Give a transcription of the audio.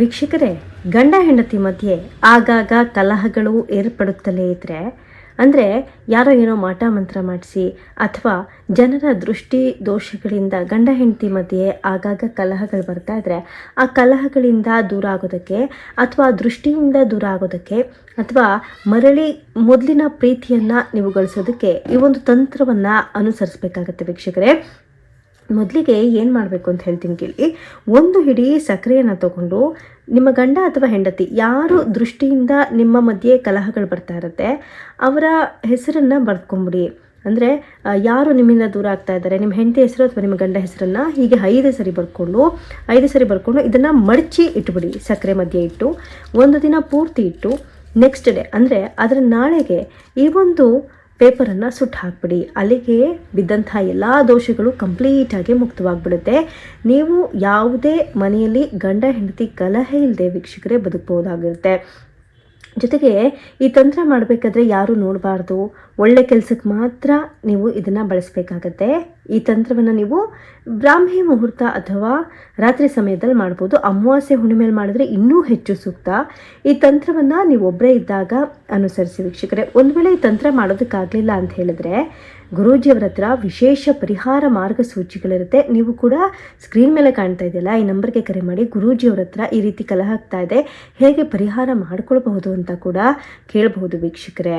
ವೀಕ್ಷಕರೇ, ಗಂಡ ಹೆಂಡತಿ ಮಧ್ಯೆ ಆಗಾಗ ಕಲಹಗಳು ಏರ್ಪಡುತ್ತಲೇ ಇದ್ದರೆ, ಅಂದರೆ ಯಾರೋ ಏನೋ ಮಾಟ ಮಂತ್ರ ಮಾಡಿಸಿ ಅಥವಾ ಜನರ ದೃಷ್ಟಿ ದೋಷಗಳಿಂದ ಗಂಡ ಹೆಂಡತಿ ಮಧ್ಯೆ ಆಗಾಗ ಕಲಹಗಳು ಬರ್ತಾ ಇದ್ದರೆ, ಆ ಕಲಹಗಳಿಂದ ದೂರ ಆಗೋದಕ್ಕೆ ಅಥವಾ ದೃಷ್ಟಿಯಿಂದ ದೂರ ಆಗೋದಕ್ಕೆ ಅಥವಾ ಮರಳಿ ಮೊದಲಿನ ಪ್ರೀತಿಯನ್ನು ನೀವು ಗಳಿಸೋದಕ್ಕೆ ಈ ಒಂದು ತಂತ್ರವನ್ನು ಅನುಸರಿಸಬೇಕಾಗತ್ತೆ ವೀಕ್ಷಕರೇ. ಮೊದಲಿಗೆ ಏನು ಮಾಡಬೇಕು ಅಂತ ಹೇಳ್ತೀನಿ ಕೇಳಿ. ಒಂದು ಹಿಡಿ ಸಕ್ಕರೆಯನ್ನು ತಗೊಂಡು ನಿಮ್ಮ ಗಂಡ ಅಥವಾ ಹೆಂಡತಿ ಯಾರು ದೃಷ್ಟಿಯಿಂದ ನಿಮ್ಮ ಮಧ್ಯೆ ಕಲಹಗಳು ಬರ್ತಾ ಇರುತ್ತೆ ಅವರ ಹೆಸರನ್ನು ಬರ್ಕೊಂಬಿಡಿ. ಅಂದರೆ ಯಾರು ನಿಮ್ಮಿಂದ ದೂರ ಆಗ್ತಾ ಇದ್ದಾರೆ, ನಿಮ್ಮ ಹೆಂಡತಿ ಹೆಸರು ಅಥವಾ ನಿಮ್ಮ ಗಂಡ ಹೆಸರನ್ನು ಹೀಗೆ 5 ಸರಿ ಬರ್ಕೊಂಡು ಇದನ್ನು ಮಡಚಿ ಇಟ್ಬಿಡಿ. ಸಕ್ಕರೆ ಮಧ್ಯೆ ಇಟ್ಟು ಒಂದು ದಿನ ಪೂರ್ತಿ ಇಟ್ಟು ನೆಕ್ಸ್ಟ್ ಡೇ ಅಂದರೆ ಅದರ ನಾಳೆಗೆ ಈ ಒಂದು ಪೇಪರನ್ನು ಸುಟ್ಟು ಹಾಕ್ಬಿಡಿ. ಅಲ್ಲಿಗೆ ಬಿದ್ದಂಥ ಎಲ್ಲ ದೋಷಗಳು ಕಂಪ್ಲೀಟಾಗಿ ಮುಕ್ತವಾಗಿಬಿಡುತ್ತೆ. ನೀವು ಯಾವುದೇ ಮನೆಯಲ್ಲಿ ಗಂಡ ಹೆಂಡತಿ ಕಲಹ ಇಲ್ಲದೆ ವೀಕ್ಷಕರೇ ಬದುಕಬಹುದಾಗಿರುತ್ತೆ. ಜೊತೆಗೆ ಈ ತಂತ್ರ ಮಾಡಬೇಕಾದ್ರೆ ಯಾರೂ ನೋಡಬಾರ್ದು, ಒಳ್ಳೆ ಕೆಲಸಕ್ಕೆ ಮಾತ್ರ ನೀವು ಇದನ್ನು ಬಳಸಬೇಕಾಗತ್ತೆ. ಈ ತಂತ್ರವನ್ನು ನೀವು ಬ್ರಾಹ್ಮಿ ಮುಹೂರ್ತ ಅಥವಾ ರಾತ್ರಿ ಸಮಯದಲ್ಲಿ ಮಾಡ್ಬೋದು. ಅಮಾವಾಸ್ಯೆ ಹುಣ್ಣಿಮೆಯಲ್ಲಿ ಮಾಡಿದ್ರೆ ಇನ್ನೂ ಹೆಚ್ಚು ಸೂಕ್ತ. ಈ ತಂತ್ರವನ್ನು ನೀವು ಒಬ್ಬರೇ ಇದ್ದಾಗ ಅನುಸರಿಸಿ ವೀಕ್ಷಕರೇ. ಒಂದು ವೇಳೆ ಈ ತಂತ್ರ ಮಾಡೋದಕ್ಕಾಗಲಿಲ್ಲ ಅಂತ ಹೇಳಿದ್ರೆ ಗುರೂಜಿಯವರ ಹತ್ರ ವಿಶೇಷ ಪರಿಹಾರ ಮಾರ್ಗಸೂಚಿಗಳಿರುತ್ತೆ. ನೀವು ಕೂಡ ಸ್ಕ್ರೀನ್ ಮೇಲೆ ಕಾಣ್ತಾ ಇದೆಯಲ್ಲ, ಈ ನಂಬರ್ಗೆ ಕರೆ ಮಾಡಿ. ಗುರೂಜಿಯವರ ಹತ್ರ ಈ ರೀತಿ ಕಲಹ ಆಗ್ತಾ ಇದೆ, ಹೇಗೆ ಪರಿಹಾರ ಮಾಡ್ಕೊಳ್ಬಹುದು ಅಂತ ಕೂಡ ಕೇಳಬಹುದು ವೀಕ್ಷಕರೇ.